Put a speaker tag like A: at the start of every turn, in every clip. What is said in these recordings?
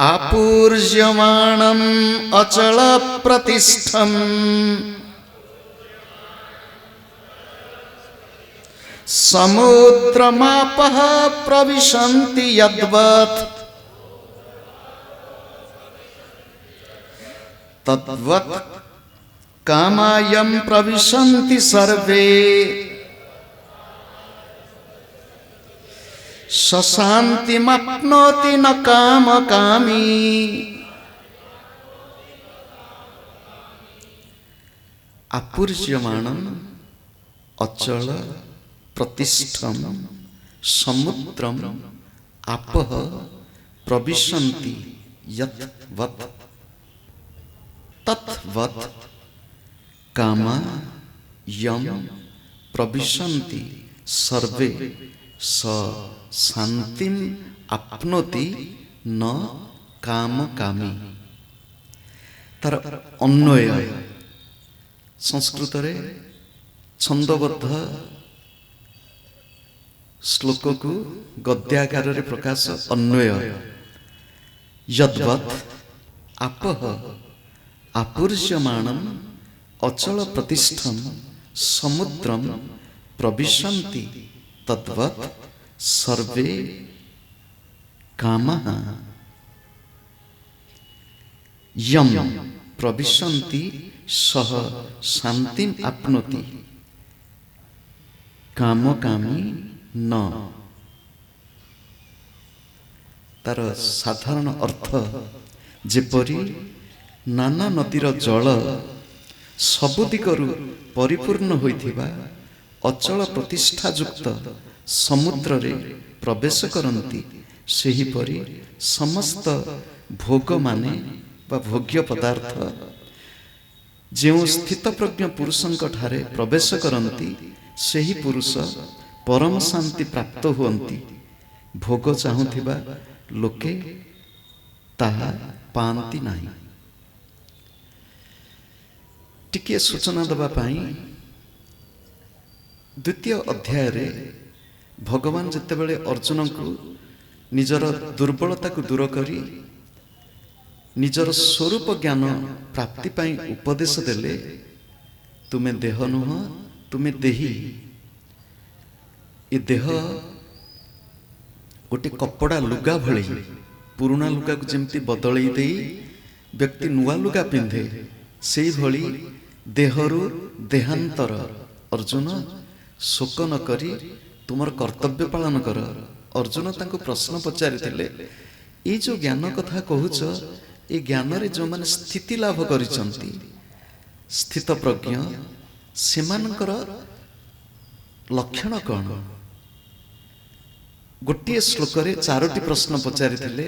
A: आपूर्यमाणम् अचल प्रतिष्ठम् समुद्रमापः प्रविशन्ति यद्वत् तद्वत् कामायं प्रविशन्ति सर्वे सशान्तिमप्नोति न कामकामी। आपूर्यमाणम् अचल प्रतिष्ठम समुद्रम आपः प्रविशन्ति यद्वत् तद्वत् कामा यम प्रविशन्ति सर्वे स शांतिम आपनोति न कामकामी। तार अन्वय संस्कृत रे छंदबद्ध श्लोक को गद्याकार रे प्रकाश अन्वय यद्वत् आपः आपूर्यमाणम् अचल प्रतिष्ठम समुद्रम प्रविशन्ति तद्वत् सर्वे कामः यम प्रविशन्ति सह शांतिम आपनोति कामकामी न। तार साधारण अर्थ जेपरी नाना नदीर जल सबु दिगरु परिपूर्ण होइथिबा अचल प्रतिष्ठायुक्त समुद्र रे प्रवेश करन्ति सेहिपरि समस्त भोग माने बा भोग्य पदार्थ जो स्थित प्रज्ञ पुरुषंक ठारे प्रवेश करन्ति सेही पुरुष परम शांति प्राप्त हुअन्ति। भोग चाहुथिबा लोके ताहा पांति नाही। टिके सूचना दबा पाई द्वितीय अध्याय रे भगवान जेतेबेले अर्जुन को निजर दुर्बलता को दूर करी निजर स्वरूप ज्ञान प्राप्ति पाई उपदेश देले तुमे देह नुह तुमे देही। ये देह गोटे कपड़ा लुगा भली पुराना लुगा को जमती बदलई दे व्यक्ति नुआ लुगा पिंधे से भली देहरु देहांतर। अर्जुन शोक न करी तुमर कर्तव्य पालन कर। अर्जुन तांको प्रश्न पचारिथिले ये जो ज्ञान कथा कहूच ये ज्ञान रे जो माने स्थिति लाभ करिसंती स्थित प्रज्ञ सेमानकर लक्षण कौन। गोटे श्लोक रे चारोटी प्रश्न पचारिथिले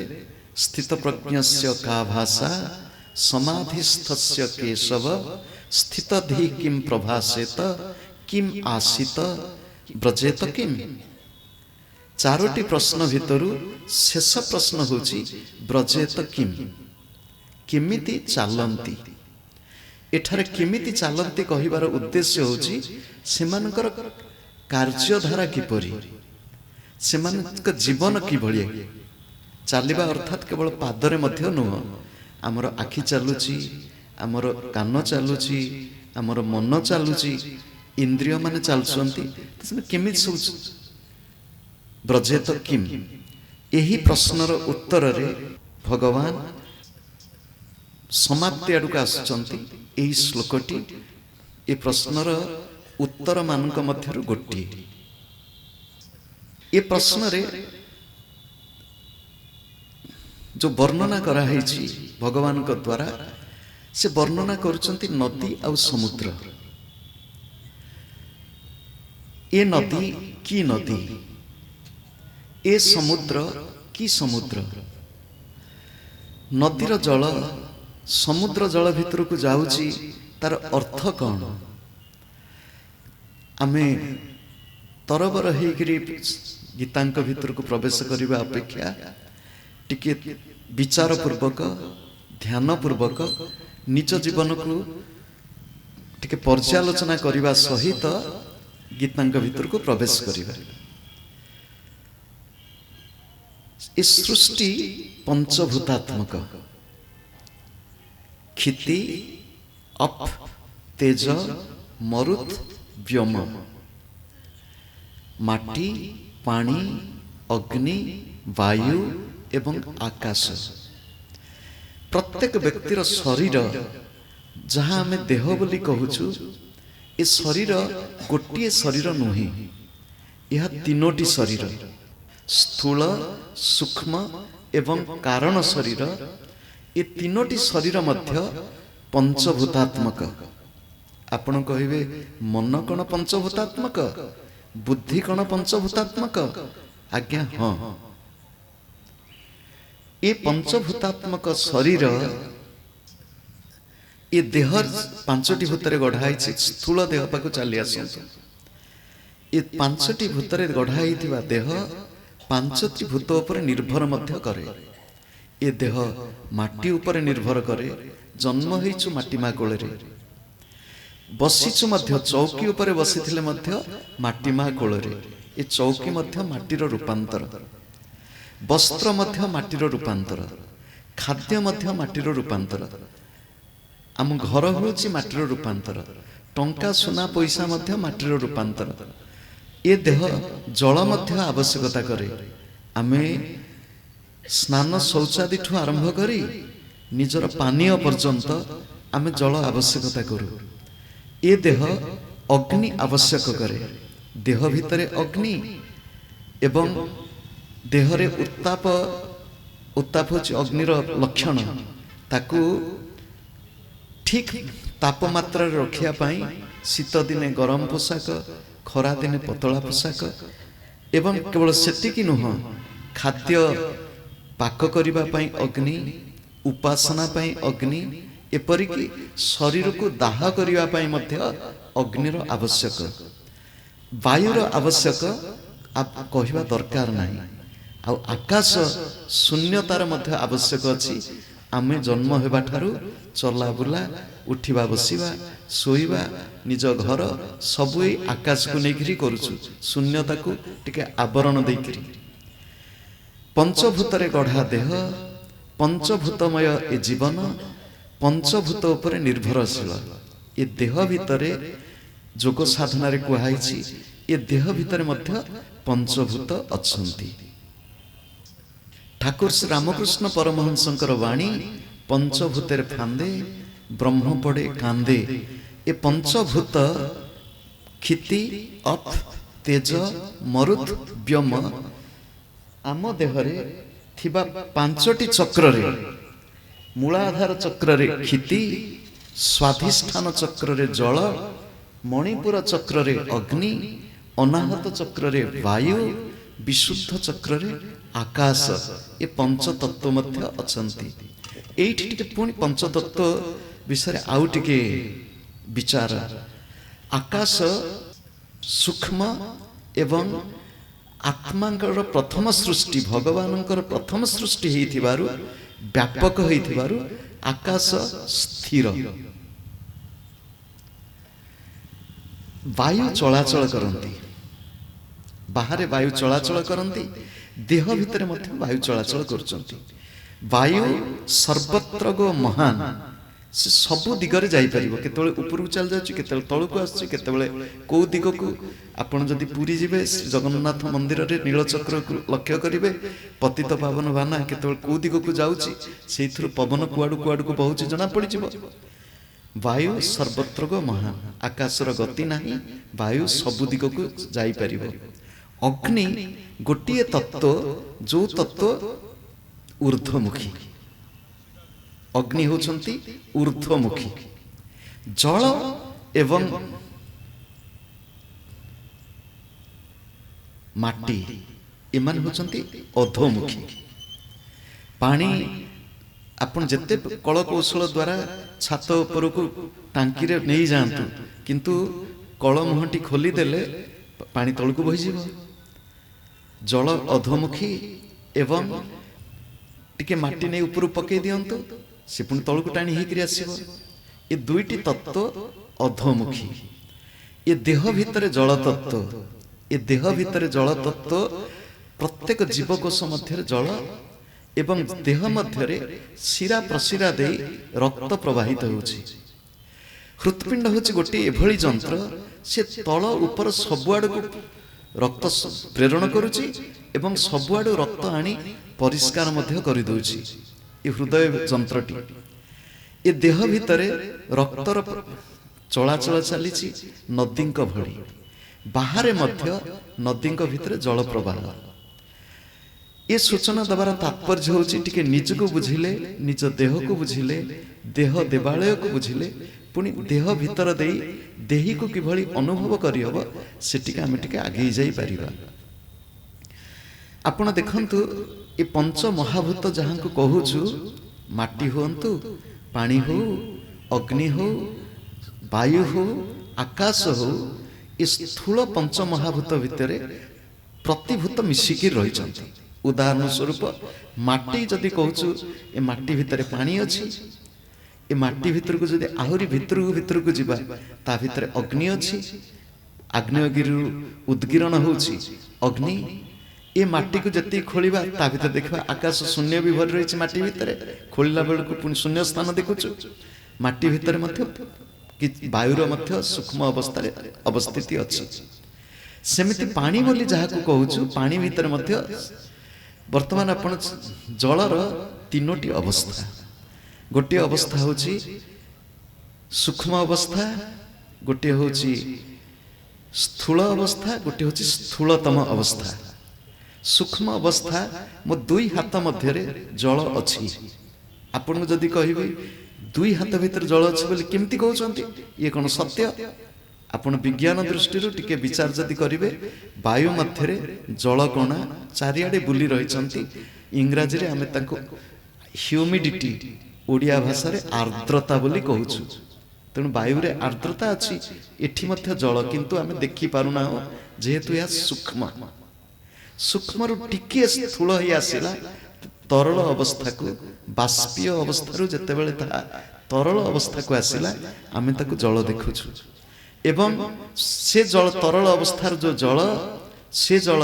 A: स्थित प्रज्ञस्य का भाषा समाधिस्थस्य केशव स्थितधि किम प्रभासेत किम आसित ब्रजेत किम। चारोटी प्रश्न भितरु शेष प्रश्न होची ब्रजेत किम किमिति चालंती। एठारे किमिति चालंती कहिबार उद्देश्य होची सेमानकर कार्यधारा किपरि सेमानक जीवन किभଳି चालिबा अर्थात केवल पादरे मध्य नुह आमर आखि चालुची आमर कान चालुची आमर मन चालुची इंद्रिय माने चालुचंती केमिति सब ब्रजेत किम। यही प्रश्नर उत्तर रे भगवान समाप्ति आड़क आसुचंती। एही श्लोकटी ए प्रश्नर उत्तर मानक मध्यरु गोटिए। ये प्रश्न रे जो वर्णना करा हैछि भगवान को द्वारा से वर्णना करुचंती नदी आ समुद्र। ये नदी की नदी ए समुद्र की समुद्र। नदीर जल समुद्र जल भितर को जाउची तार अर्थ कौन। आमे तरबर होइकरी गीतांक भितर को प्रवेश करने अपेक्षा टिके विचार पूर्वक ध्यान पूर्वक निज जीवन को टिके पर्यालोचना करने सहित गीतांक भितर को प्रवेश करिबा। ଏ ସୃଷ୍ଟି ପଞ୍ଚଭୂତାତ୍ମକ। କ୍ଷିତି, ଅପ୍, ତେଜ, ମରୁତ୍, ବ୍ୟୋମ। ମାଟି, ପାଣି, ଅଗ୍ନି, ବାୟୁ ଏବଂ ଆକାଶ। ପ୍ରତ୍ୟେକ ବ୍ୟକ୍ତିର ଶରୀର ଯାହା ଆମେ ଦେହ ବୋଲି କହୁଛୁ, ଏ ଶରୀର ଗୋଟିଏ ଶରୀର ନୁହେଁ, ଏହା ତିନୋଟି ଶରୀର। ସ୍ଥୂଳ, ସୂକ୍ଷ୍ମ ଏବଂ କାରଣ ଶରୀର। ଏ ତିନୋଟି ଶରୀର ମଧ୍ୟ ପଞ୍ଚଭୂତାତ୍ମକ। ଆପଣ କହିବେ ମନ କଣ ପଞ୍ଚଭୂତାତ୍ମକ, ବୁଦ୍ଧି କଣ ପଞ୍ଚଭୂତାତ୍ମକ? ଆଜ୍ଞା ହଁ। ଏ ପଞ୍ଚଭୂତାତ୍ମକ ଶରୀର ଏ ଦେହ ପାଞ୍ଚଟି ଭୂତରେ ଗଢ଼ା ହେଇଛି। ସ୍ଥୂଳ ଦେହ ପାଖକୁ ଚାଲି ଆସନ୍ତୁ। ଏ ପାଞ୍ଚଟି ଭୂତରେ ଗଢ଼ା ହେଇଥିବା ଦେହ ପାଞ୍ଚଟି ଭୂତ ଉପରେ ନିର୍ଭର ମଧ୍ୟ କରେ। ଏ ଦେହ ମାଟି ଉପରେ ନିର୍ଭର କରେ। ଜନ୍ମ ହେଇଛୁ ମାଟି ମା କୋଳରେ, ବସିଛୁ ମଧ୍ୟ ଚୌକି ଉପରେ ବସିଥିଲେ ମଧ୍ୟ ମାଟି ମା କୋଳରେ। ଏ ଚୌକି ମଧ୍ୟ ମାଟିର ରୂପାନ୍ତର, ବସ୍ତ୍ର ମଧ୍ୟ ମାଟିର ରୂପାନ୍ତର, ଖାଦ୍ୟ ମଧ୍ୟ ମାଟିର ରୂପାନ୍ତର। ଆମ ଘର ହେଉଛି ମାଟିର ରୂପାନ୍ତର, ଟଙ୍କା ସୁନା ପଇସା ମଧ୍ୟ ମାଟିର ରୂପାନ୍ତର। ଏ ଦେହ ଜଳ ମଧ୍ୟ ଆବଶ୍ୟକତା କରେ। ଆମେ ସ୍ନାନ ଶୌଚାଦିଠୁ ଆରମ୍ଭ କରି ନିଜର ପାନୀୟ ପର୍ଯ୍ୟନ୍ତ ଆମେ ଜଳ ଆବଶ୍ୟକତା କରୁ। ଏ ଦେହ ଅଗ୍ନି ଆବଶ୍ୟକ କରେ। ଦେହ ଭିତରେ ଅଗ୍ନି ଏବଂ ଦେହରେ ଉତ୍ତାପ ହେଉଛି ଅଗ୍ନିର ଲକ୍ଷଣ। ତାକୁ ଠିକ୍ ତାପମାତ୍ରାରେ ରଖିବା ପାଇଁ ଶୀତ ଦିନେ ଗରମ ପୋଷାକ, ଖରା ଦିନେ ପତଳା ପୋଷାକ। ଏବଂ କେବଳ ସେତିକି ନୁହଁ, ଖାଦ୍ୟ ପାକ କରିବା ପାଇଁ ଅଗ୍ନି, ଉପାସନା ପାଇଁ ଅଗ୍ନି, ଏପରିକି ଶରୀରକୁ ଦାହ କରିବା ପାଇଁ ମଧ୍ୟ ଅଗ୍ନିର ଆବଶ୍ୟକ। ବାୟୁର ଆବଶ୍ୟକ କହିବା ଦରକାର ନାହିଁ। ଆଉ ଆକାଶ ଶୂନ୍ୟତାର ମଧ୍ୟ ଆବଶ୍ୟକ ଅଛି। ଆମେ ଜନ୍ମ ହେବା ଠାରୁ ଚଲାବୁଲା, ଉଠିବା ବସିବା, ଶୋଇବା, ନିଜ ଘର ସବୁ ଏଇ ଆକାଶକୁ ନେଇକରି କରୁଛୁ, ଶୂନ୍ୟତାକୁ ଟିକେ ଆବରଣ ଦେଇକରି। ପଞ୍ଚଭୂତରେ ଗଢ଼ା ଦେହ, ପଞ୍ଚଭୂତମୟ ଏ ଜୀବନ, ପଞ୍ଚଭୂତ ଉପରେ ନିର୍ଭରଶୀଳ। ଏ ଦେହ ଭିତରେ ଯୋଗ ସାଧନାରେ କୁହାଯାଇଛି, ଏ ଦେହ ଭିତରେ ମଧ୍ୟ ପଞ୍ଚଭୂତ ଅଛନ୍ତି। ଠାକୁର ଶ୍ରୀ ରାମକୃଷ୍ଣ ପରମହଂସଙ୍କର ବାଣୀ, ପଞ୍ଚଭୂତରେ ଫାନ୍ଦେ ବ୍ରହ୍ମ ପଡ଼େ କାନ୍ଦେ। ଏ ପଞ୍ଚଭୂତ କ୍ଷିତି, ଅପ୍, ତେଜ, ମରୁତ୍, ବ୍ୟୋମ ଆମ ଦେହରେ ଥିବା ପାଞ୍ଚଟି ଚକ୍ରରେ, ମୂଳାଧାର ଚକ୍ରରେ କ୍ଷିତି, ସ୍ୱାଧିଷ୍ଠାନ ଚକ୍ରରେ ଜଳ, ମଣିପୁର ଚକ୍ରରେ ଅଗ୍ନି, ଅନାହତ ଚକ୍ରରେ ବାୟୁ, ବିଶୁଦ୍ଧ ଚକ୍ରରେ ଆକାଶ। ଏ ପଞ୍ଚତତ୍ଵ ମଧ୍ୟ ଅଛନ୍ତି। ଏଇଠି ଟିକେ ପୁଣି ପଞ୍ଚତତ୍ଵ ବିଷୟରେ ଆଉ ଟିକେ ବିଚାର। ଆକାଶ ସୂକ୍ଷ୍ମ ଏବଂ ଆତ୍ମାଙ୍କର ପ୍ରଥମ ସୃଷ୍ଟି, ଭଗବାନଙ୍କର ପ୍ରଥମ ସୃଷ୍ଟି ହେଇଥିବାରୁ, ବ୍ୟାପକ ହେଇଥିବାରୁ ଆକାଶ ସ୍ଥିର। ବାୟୁ ଚଳାଚଳ କରନ୍ତି, ବାହାରେ ବାୟୁ ଚଳାଚଳ କରନ୍ତି, ଦେହ ଭିତରେ ମଧ୍ୟ ବାୟୁ ଚଳାଚଳ କରୁଛନ୍ତି। ବାୟୁ ସର୍ବତ୍ର ଗୋ ମହାନ, ସେ ସବୁ ଦିଗରେ ଯାଇପାରିବ। କେତେବେଳେ ଉପରକୁ ଚାଲି ଯାଉଛି, କେତେବେଳେ ତଳକୁ ଆସୁଛି, କେତେବେଳେ କୋଉ ଦିଗକୁ। ଆପଣ ଯଦି ପୁରୀ ଯିବେ, ଜଗନ୍ନାଥ ମନ୍ଦିରରେ ନୀଳଚକ୍ରକୁ ଲକ୍ଷ୍ୟ କରିବେ, ପତିତ ପାବନ ବାନା କେତେବେଳେ କୋଉ ଦିଗକୁ ଯାଉଛି, ସେଇଥିରୁ ପବନ କୁଆଡୁ କୁଆଡକୁ ବହୁଛି ଜଣା ପଡିଯିବ। ବାୟୁ ସର୍ବତ୍ର ଗୋ ମହାନ, ଆକାଶର ଗତି ନାହିଁ, ବାୟୁ ସବୁ ଦିଗକୁ ଯାଇପାରିବ। ଅଗ୍ନି ଗୋଟିଏ ତତ୍ତ୍ୱ, ଯୋଉ ତତ୍ତ୍ୱ ଊର୍ଧ୍ୱମୁଖୀ। ଅଗ୍ନି ହେଉଛନ୍ତି ଊର୍ଧ୍ୱମୁଖୀ। ଜଳ ଏବଂ ମାଟି ଏମାନେ ହେଉଛନ୍ତି ଅଧୋମୁଖୀ। ପାଣି ଆପଣ ଯେତେ କଳ କୌଶଳ ଦ୍ୱାରା ଛାତ ଉପରକୁ ଟାଙ୍କିରେ ନେଇଯାଆନ୍ତୁ, କିନ୍ତୁ କଳ ମୁହଁଟି ଖୋଲିଦେଲେ ପାଣି ତଳକୁ ବୋହିଯିବ। ଜଳ ଅଧୋମୁଖୀ ଏବଂ ଟିକେ ମାଟି ନେଇ ଉପରୁ ପକେଇ ଦିଅନ୍ତୁ, ସେ ପୁଣି ତଳକୁ ଟାଣି ହେଇକରି ଆସିବ। ଏ ଦୁଇଟି ତତ୍ତ୍ୱ ଅଧୋମୁଖୀ। ଏ ଦେହ ଭିତରେ ଜଳ ତତ୍ତ୍ୱ, ଏ ଦେହ ଭିତରେ ଜଳ ତତ୍ତ୍ୱ प्रत्येक जीवकोश मध्य जल एवं देह मध्य शिरा प्रशिरा दे रक्त प्रवाहित होउछि। हृत्पिंड हूँ गोटे एभली जंत्र से तल ऊपर सबुआड़ को रक्त प्रेरण करुछि एवं सबुआड़ रक्त आनी परिष्कार मध्य करि दउछि। ये हृदय जंत्रटी ये देह भितरे रक्तर चलाचल चली नदी भली बाहर मध्य नदी भितर जल प्रवाह। ये सूचना दबार तात्पर्य होछि टिके निजको बुझिले निज देह को बुझिले देह देवालय को बुझिले पुणी देह भितर दे देही को किभली अनुभव करिहब सेटिके आमे टिके आगे जाई परिबा। आपण देखंतु ये पंच महाभूत जहां को कहूछु माटी होंतु पानी हो अग्नि हो वायु हो आकाश हो ये स्थूल पंच महाभूत भितरे प्रतिभूत मिसिकी रहिछंती। उदाहरण स्वरूप माटी जदि कहूछु ए माटी भितरे पानी अछि ए माटी भितर को जदि आहुरी भितर को जिबा ता भितरे अग्नि अछि आग्नेयगिरि उद्गिरण होछि अग्नि ए माटी को जति खोलिबा ता भितर देखबा आकाश शून्य भी भर रहिछि माटी भितरे खोलिला बेल को पुनि शून्य स्थान देखुछु माटी भितरे मध्य कि वायुर मध्य सूक्ष्म अवस्था रे अवस्थिति अछि। सेमिति पानी बोली जहा को कहूछु पानी भितर मध्य वर्तमान आपण जलर तीनोटी अवस्था गोटे अवस्था होछि सूक्ष्म अवस्था गोटे होछि स्थूल अवस्था गोटे होछि स्थूलतम अवस्था। सूक्ष्म अवस्था मो दुई हाथ मध्य जल अछि। आपण जदि कहबे दुई हाथ भीतर जल अछि बोली केमती कहउछंती ये कोन सत्य? आपण विज्ञान दृष्टि टिके विचार जदि करिवे वायु मध्य जल कणा चारिआडे बुली रहिछंती। इंग्रजी रे आमे ताको ह्यूमिडिटी ओडिया भाषा रे आर्द्रता बोली कहउछु। तेणु वायु रे आर्द्रता अछि एठी मध्य जल किंतु आमे देखि पारुना हो जेहेतु या सूक्ष्म सूक्ष्म रु टिके स्थूल ही आसिला तरल अवस्था को बाष्पीय अवस्था रु जते बेले ता तरल अवस्था को आसिला आमे ताको जल देखुछु एवं से जल तरल अवस्था जो जल से जल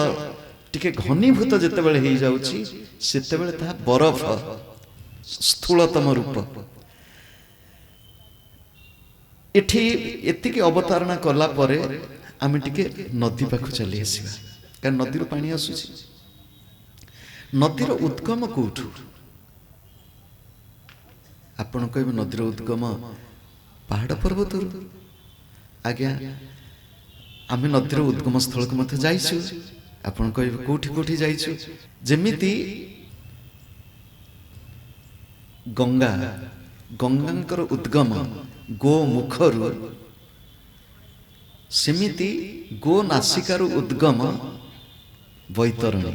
A: टिके घनीभूत जते बेले हे जाउची सेते बेले ता बरफ स्थूलतम रूप। एठी एतिके अवतारणा कला परे आमे टिके नदी पाखु चली आसीबा कारण नदी रो पानी आसुची। नदीर उद्गम कोठु आपण कहबे नदीर उद्गम पहाड़ पर्वत आज्ञा आमे नदीर उद्गम स्थल को मथे जाइछु। आपण कहबे कोठी कोठी जाइछु जेमिति गंगा गंगांकर उद्गम गो मुखरु सेमिति गो नासिकार उद्गम वैतरणी।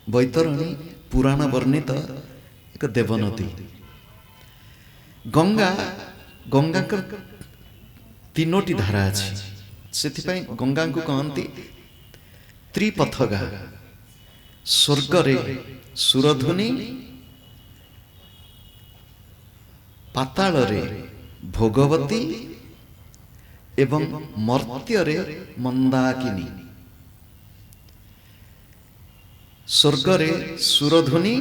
A: वैतरणी पुराण वर्णित एक देवनदी। गंगा गंगाकर तीनोटी धारा अछि सेथिपाई गंगा को कहंती त्रिपथगा। स्वर्ग रे सुरधुनी पाताल रे भोगवती एवं मर्त्य रे मंदाकिनी। स्वर्ग रे सुरधुनी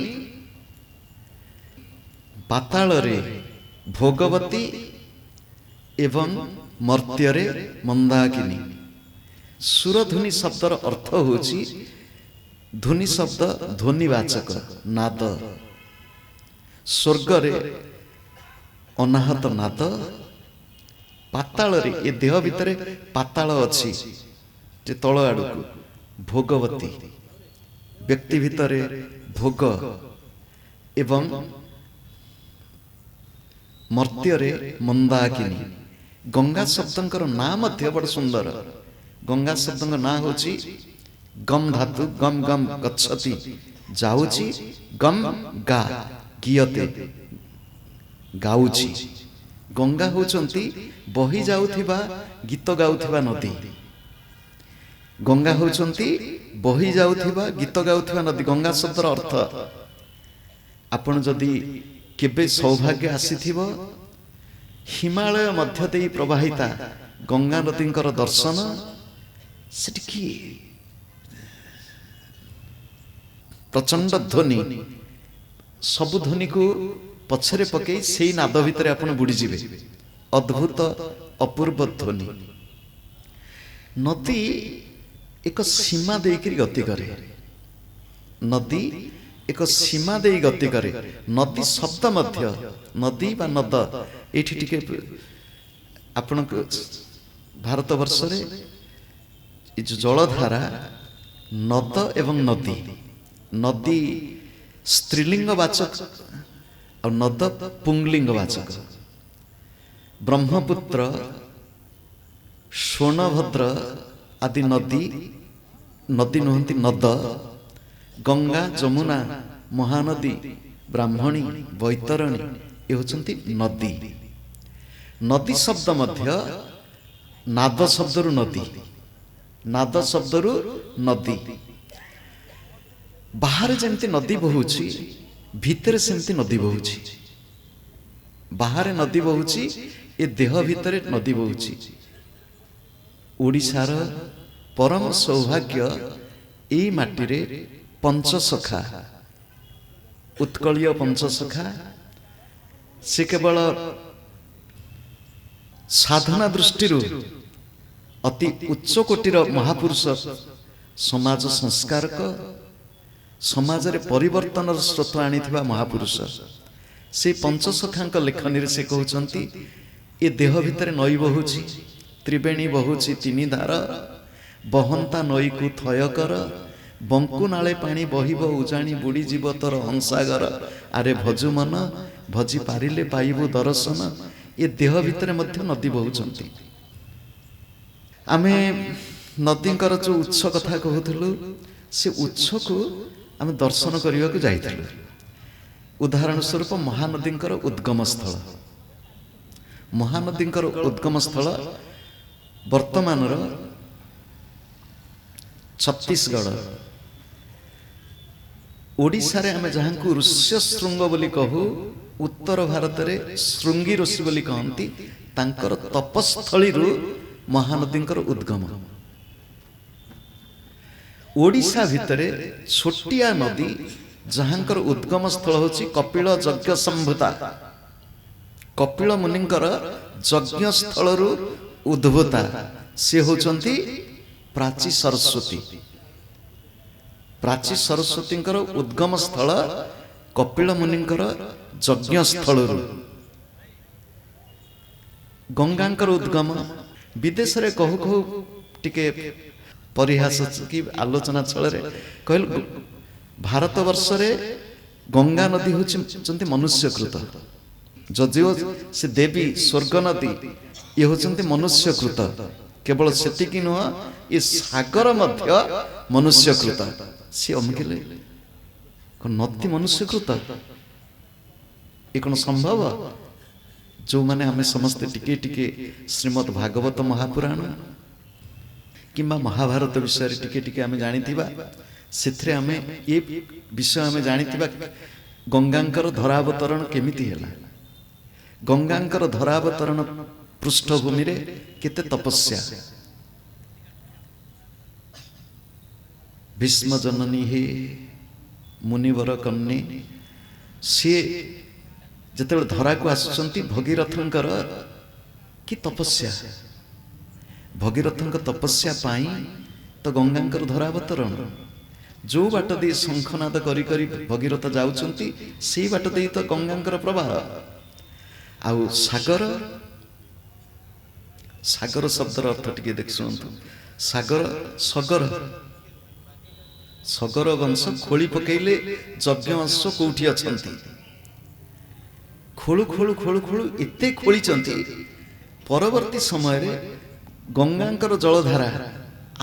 A: पाताल रे भोगवती एवं मर्त्य रे मंदाकिनी। सुरधुनी शब्दर अर्थ होछि ध्वनि शब्द ध्वनिवाचक नाद। स्वर्ग रे अनाहत नाद पाताल रे ए देह भितरे पाताल अछि जे तळ आडकु भोगवती व्यक्ति भितरे भोग एवं मर्त्य रे मंदाकिनी। गंगा शब्दंकर नाम मध्य बड़ सुंदर। गंगा शब्दंकर ना होछि गम धातु गम गम गच्छति जाउछि गम गा गियते गाउछि। गंगा होचंती बही जाउथिबा गीत गाउथिबा नदी। गंगा होचंती बही जाउथिबा गीत गाउथिबा नदी। गंगा शब्दर अर्थ आपण जदि केबे सौभाग्य आसीथिबो हिमालय मध्य देई प्रवाहिता गंगा नदींकर दर्शन सेठी प्रचंड ध्वनि सबु ध्वनि को पछरे पकई से नाद भितर आपण बुड़ी जिवे अद्भुत अपूर्व ध्वनि नदी एक सीमा देकर गति करे नदी एक सीमा दे गति करे नदी शब्द मध्य नदी बा नद एठी टिके आपण भारत वर्ष रे जो जलधारा नद एवं नदी नदी स्त्रीलिंग वाचक और नद पुंगलिंग वाचक ब्रह्मपुत्र सोनभद्र आदि नदी नदी नुहंती नद गंगा जमुना महानदी ब्राह्मणी बैतरणी ये होचंती नदी नदी शब्द मध्य नाद शब्दरु नदी नाद शब्दरु नदी बाहर जेमती नदी बहुची भितर सेमती नदी बहुची बाहर नदी बहुची ए देह भितर नदी बहुची ओडिशार परम सौभाग्य ए माटी रे पंचसखा उत्कलीय पंचसखा से केवल साधना दृष्टि अति उच्च कोटिर महापुरुष समाज संस्कारक समाज रे परिवर्तन स्रोत आनी महापुरुष से पंचसखा लेखनी से कहते ये देह भितर नई बहुची त्रिवेणी बहुची तीन धार बहंता नई को थय कर बंकु नाले पानी बहिब उजाणी बुड़ी जीव तोर हंसागर आरे भजु मन भजी पारिले पाइबु दर्शन ये देह भितर मध्य नदी बहुचंती आमे नदींकर जो उत्स कथा कहूलु से उत्स को आम दर्शन करने को जाइलु उदाहरण स्वरूप महानदींकर उद्गम स्थल महानदींकर उद्गम स्थल वर्तमान छत्तीसगढ़ ओडिशा रे आमे जहां को ऋष्य शृंग बोली कहू उत्तर भारत रे शृंगी ऋषि बोली कहंती तांकर तपस्थली रु महानदींकर उद्गम ओडिशा भितरे छोटिया नदी जहांकर उद्गम स्थल होची कपिल यज्ञ संभूता कपिल मुनिंकर यज्ञ स्थल रु उद्भूता से होचंती प्राची सरस्वती प्राची सरस्वतींकर उद्गम स्थल कपिल मुनिंकर यज्ञ स्थल रु गंगांकर उद्गम विदेश रे कहू कहू टिके परिहास की आलोचना छल कहल भारत वर्ष रे गंगा नदी होती मनुष्यकृत जदिव से देवी स्वर्ग नदी ये होती मनुष्यकृत केवल सेतिकी नुह ये सागर मध्य मनुष्यकृत सी अमकिले नदी मनुष्यकृत ये कौन संभव जो माने हमें समस्ते टिके टिके श्रीमद् भागवत महापुराण किंबा महाभारत विषय टिके टिके आमे जानिथिबा सेथरे आमे ये विषय आमे जानिथिबा गंगांकर धरावतरण केमिति हैला गंगांकर धरावतरण पृष्ठभूमि रे केते तपस्या भीष्म जननी हे मुनिवर कन्ने से जते धरा को आसुचंती भगीरथंकर कि तपस्या भगीरथंक तपस्या पाई तो गंगांकर धरावतरण जो बाट दे शंखनाद करी करी भगीरथ जाउचंती सेही बाट दे तो गंगांकर प्रवाह आउ सागर सागर शब्दर अर्थ टिके देख सुनतु सागर सगर सगर वंश खोली पकेले यज्ञ वंश कोठी अछंती खोलु खोलु खोलु खोलु एते खोली चंती परवर्ती समय रे गंगांकर जलधारा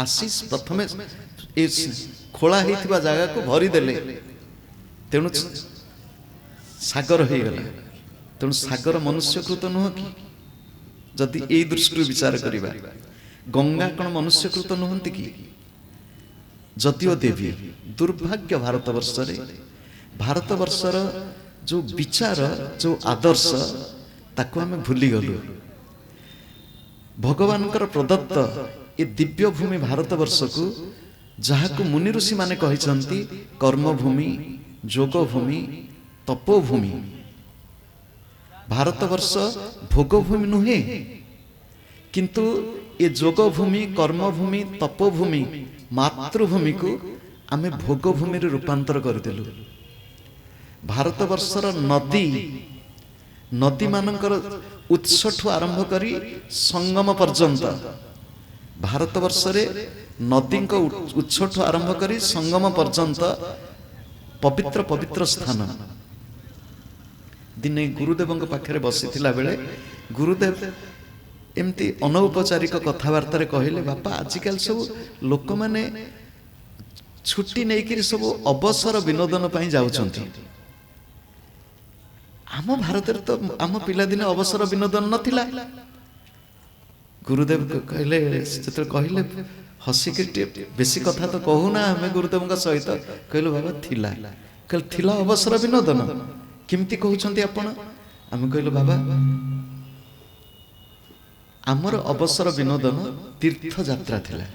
A: आशीष प्रथमे खोला होइथिबा जगह को भरी देले तेणु सागर हो गला तेणु सागर मनुष्यकृत नुह कि जदि ए दृष्टि विचार करिबा गंगा कौन मनुष्यकृत नुहंती कि जदिओ देवी दुर्भाग्य भारतवर्षर जो विचार जो आदर्श ताको आमे भूली गलु भगवान प्रदत्त ये दिव्य भूमि भारतवर्ष को जहाकु मुनि ऋषि माने कहिसंती कर्मभूमि जोगभूमि तपोभूमि। भारतवर्ष भोगभूमि नुहे, किंतु ये जोगभूमि कर्मभूमि तपोभूमि मातृभूमि को आमे भोगभूमि रे रूपांतर करदेलु। भारतवर्षर नदी नदी मानकर उत्सठु आरंभ करी संगम पर्यंत, भारतवर्ष रे नदी को उत्सठु आरंभ करी संगम पर्यंत पवित्र पवित्र स्थान। दिने गुरुदेव पाखे बसी बेले गुरुदेव एमती अनौपचारिक कथबार्ता कहले, बापा आजिकल सब लोक माने छुट्टी नहीं कि सब अवसर विनोदन पाई जाउछंती। आम भारत तो आम पिलादिने अवसर विनोदन नथिला। गुरुदेव कहले कहले हसिक बेसी कथा तो कहूना आम गुरुदेव सहित कहलु बाबा थिला। कहले थिला अवसर विनोदन किमती कहउछंती आपण? आम कहलु बाबा आमर अवसर विनोदन तीर्थ यात्रा थिला।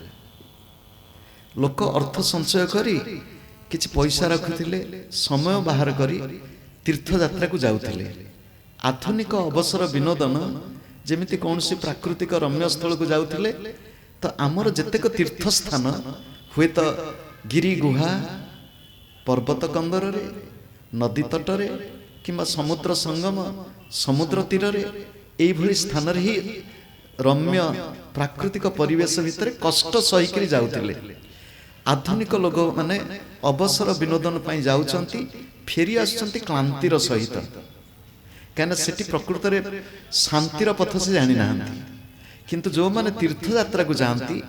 A: लोक अर्थ संचय करी किछि पैसा रखुथिले, समय बाहर करी तीर्थ यात्रा को जाउथिले। आधुनिक अवसर विनोदन जेमिति कौनसी प्राकृतिक रम्य स्थल को जाउथिले, तो आमर जेतेक तीर्थ स्थान हुए तो गिरी गुहा पर्वत कंदर रे, नदी तट रे किंबा समुद्र संगम समुद्र तीर रे एई भली स्थान रे ही रम्य प्राकृतिक परिवेश भितर कष्ट सही करी जाउथिले। आधुनिक लोक माने अवसर विनोदन पाई जाउछंती, फेरी आछंती क्लांतिर सहित, कहना सेठी प्रकृत रे शांतिर पथ से जानि नाहंती। किंतु जो माने तीर्थ यात्रा को जानती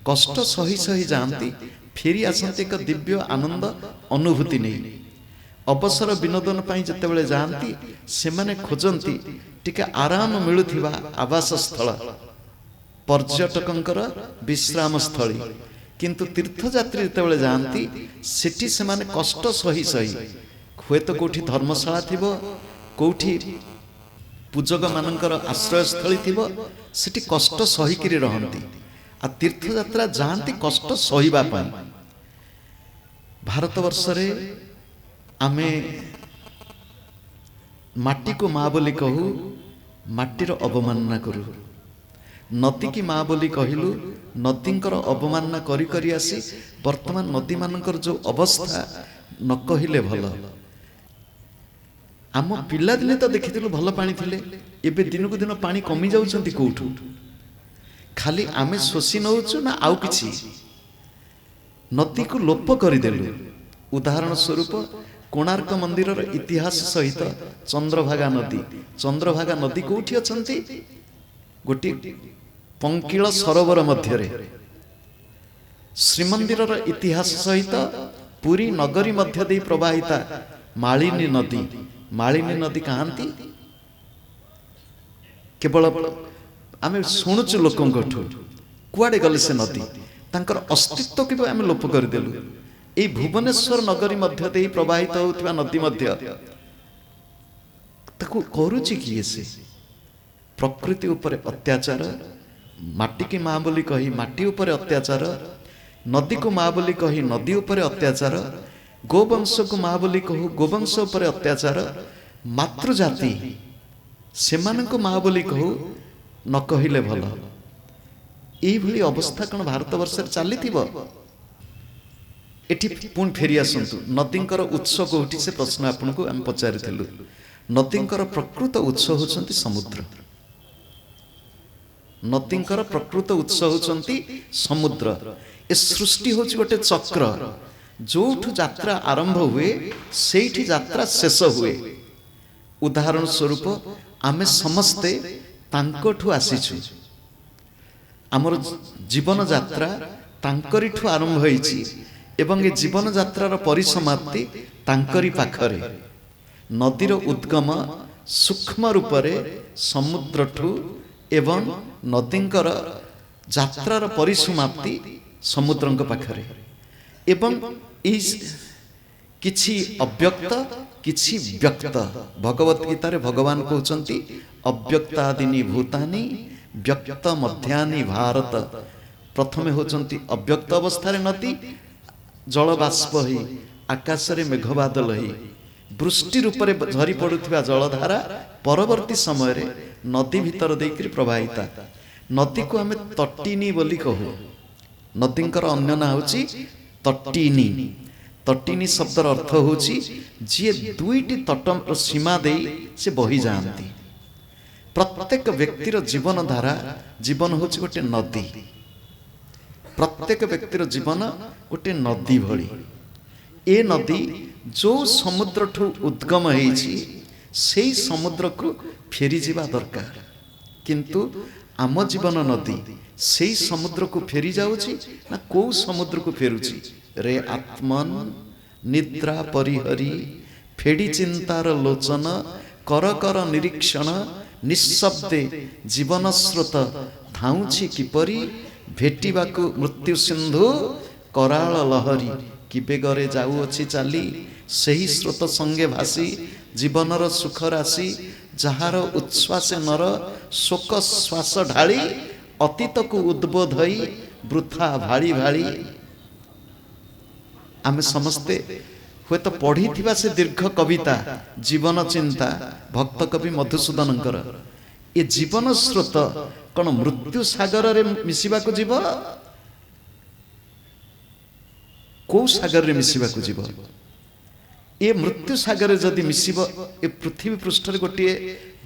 A: कष्ट सही सही जानती, फेरी आसंती एक दिव्य आनंद अनुभूति नहीं। अवसर विनोदन पाई जतेबेले जानती से माने खोजंती टिके आराम मिलुथिबा आवास स्थल, पर्यटकंकर विश्राम स्थली। किंतु तीर्थयात्री जतेबेले जानती सेठी से माने कष्ट सही सही हुए तो कोठी धर्मशाला थिबो, कोठी पूजक मानकर आश्रय स्थली थिबो, सेठी कष्ट सही करी रहंती। आ तीर्थयात्रा जानती कष्ट सहीबा पाई। भारतवर्ष रे आमे माटी को माँ बोली कहू, माटीर अवमानना करू। नदी की माँ बोली कहिलु, नदींकर अवमानना करी करी आसी वर्तमान नदी मानकर जो अवस्था न कहिले भल। आम पिला दिने तो देखिथिलु भल पानी थिले, एबे दिनकु दिन पानी कमी जाउछंती कोठु। खाली आमे शोषी नउछु ना आउ किछि, नदी को लोप करिदेलु। उदाहरण स्वरूप कोणार्क मंदिर इतिहास सहित चंद्रभागा नदी, चंद्रभागा नदी कोठी अछंती? गोटी पंकिल सरोवर मध्य रे। श्रीमंदिर इतिहास सहित पुरी नगरी मध्य दे प्रवाहिता मालिनी नदी, मालिनी नदी कहांती? केवल आमे शुणुचु लोकंठु, कुआडे गले से नदी, तांकर अस्तित्व के आमे लोप कर देलु। ए भुवनेश्वर नगरी मध्य दे प्रवाहित होतिबा नदी मध्य ताकू करूची किए से? प्रकृति ऊपर अत्याचार, माटी की माँ बोली कही माटी ऊपर अत्याचार, नदी को माँ बोली कही नदी ऊपर अत्याचार, गोवंश को माँ बोली कहू गोवंश ऊपर अत्याचार, मातृजाति सेमानंको माँ बोली कहू न कहिले भल। एई भली अवस्था कौन भारत वर्ष चली थिबो? एठी पुणी फेरी आसंतु नदींकर उत्स कोठी से प्रश्न आपनको हम पचारिथिलु। नदींकर प्रकृत उत्स होचंती समुद्र। नदींकर प्रकृत उत्स होचंती समुद्र। ए सृष्टि होची गोटे चक्र, जोठु यात्रा आरंभ हुए सेठी यात्रा शेष हुए। उदाहरण स्वरूप आमे समस्ते तांकोठु आसीछु। आमर जीवन यात्रा तांकरिठु आरंभ होईची एवं ये जीवन यात्रार परिसमाप्ति तांकरी पाखरे। नदीर उद्गम सूक्ष्म रूप रे समुद्रठु एवं नदींकर यात्रार परिसमाप्ति समुद्रंक पाखरे। एवं किछि अव्यक्त किछि व्यक्त। भगवत गीता रे भगवान कहउचंती अव्यक्तादीनि भूतानि व्यक्त मध्यानि भारत। प्रथमे होचंती अव्यक्त अवस्था रे नदी, जल बाष्प होई आकाश रे मेघ बादल होई वृष्टि रूप में झरी पड़ुथिबा जलधारा परवर्ती समय रे नदी भीतर देकरी प्रवाहिता। नदी को आमे तटिनी बोली कहू। नदींकर अन्य ना होची तटिनी। तटिनी शब्दर अर्थ होची जे दुईटी तट सीमा दे से बही जाती। प्रत्येक व्यक्तिर जीवन धारा जीवन होची गोटे नदी। प्रत्येक व्यक्तिर जीवन गोटे नदी भली। ए नदी जो समुद्र ठू उद्गम होईची सेई समुद्र को फेरी जीवा दरकार। किंतु आम जीवन नदी सेई समुद्र को फेरी जाउची ना को समुद्र को फेरुची। रे आत्मन निद्रा परिहरी फेड़ी चिंतार लोचन कर कर निरीक्षण निःशब्दे जीवन स्रोत धाउछि किपरि भेटिबाकु मृत्यु सिंधु कराल लहरी कि बेगरे जाऊँगी चाली सही स्रोत संगे भासी जीवनर सुख राशि जार उच्छ्वासे नर शोक श्वास ढाली अतीत को उद्बोध वृथा भाड़ी भाड़ी। आमे समस्ते हुए तो पढ़ी थिबा से दीर्घ कविता जीवन चिंता भक्त कवि मधुसूदनकर ये जीवन स्रोत कौन मृत्यु सागर रे मिसिबा को जीव को सागर रे मिसिबा को जीव। ये मृत्यु सागर जदि मिसिब ए पृथ्वी पृष्ठ रे गोटे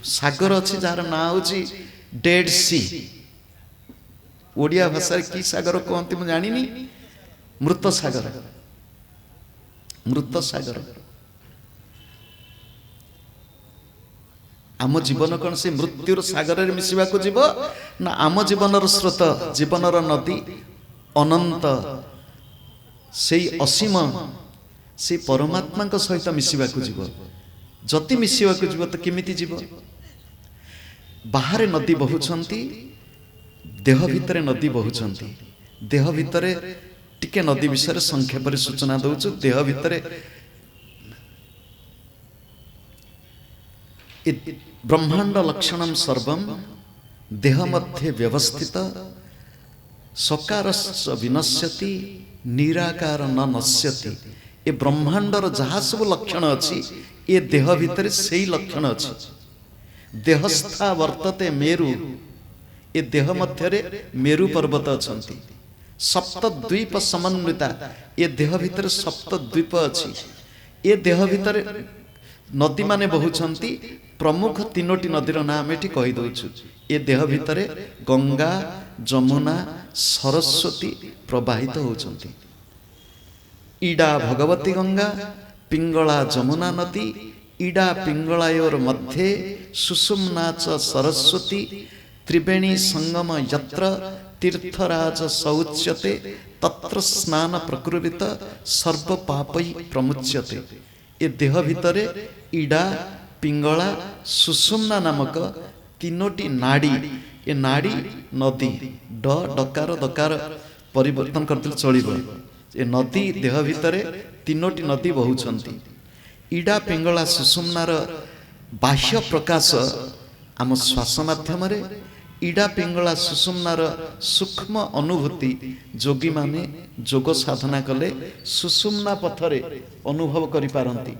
A: सागर अछि जार ना होची डेड सी। ओडिया भाषा की सागर कहते मुझे जानी मृत सागर। मृत सागर आम जीवन कौन से मृत्युर सागर रे मिसिबा को जीव ना आम जीवनर स्रोत जीवनर नदी अनंत से असीम से परमात्मा सहित मिसिबा को जीव। जति मिसिबा को जीव तो केमिति जीव। बाहर नदी बहुचंती देह भितर नदी बहुचंती। देह भितर टिके नदी विषय संक्षेप सूचना दउछु। देह भितर ब्रह्मांड लक्षणम सर्वम देह मध्य व्यवस्थित सकार विनश्यति निराकार न नश्यति। ये ब्रह्मांडर जहाँ सब लक्षण अच्छी ये देह भितर से ही लक्षण अच्छी। देहस्था वर्तते मेरु ये देह मध्य मेरु पर्वत अच्छी। सप्तद्वीप समन्विता ये देह भितर सप्तद्वीप अच्छी। ये देह भितर नदी माने बहुचंती प्रमुख तीनोटी नदीर नाम एठी कहि दउछु। ये देह भितर गंगा जमुना सरस्वती प्रवाहित होचंती। इडा भगवती गंगा पिंगला जमुना नदी इडा पिंगलायोर मध्य सुषुम्ना च सरस्वती त्रिवेणी संगम यत्र तीर्थराज सौच्यते तत्र स्नान प्रकृवित सर्व पापै प्रमुच्यते। ये देह भितर इडा पिंगला सुषुम्ना नामक तीनोटी नाड़ी ये नाड़ी नदी ड डकार दकार परिवर्तन करते चलिब। ये नदी देह भितर तीनोटी नदी बहुचंती। इडा पिंगला सुषुम्नार बाह्य प्रकाश आम श्वास माध्यम इडा पिंगला सुषुम्नार सूक्ष्म अनुभूति जोगी माने जोग साधना कले सुषुम्ना पथरे अनुभव करि पारंती।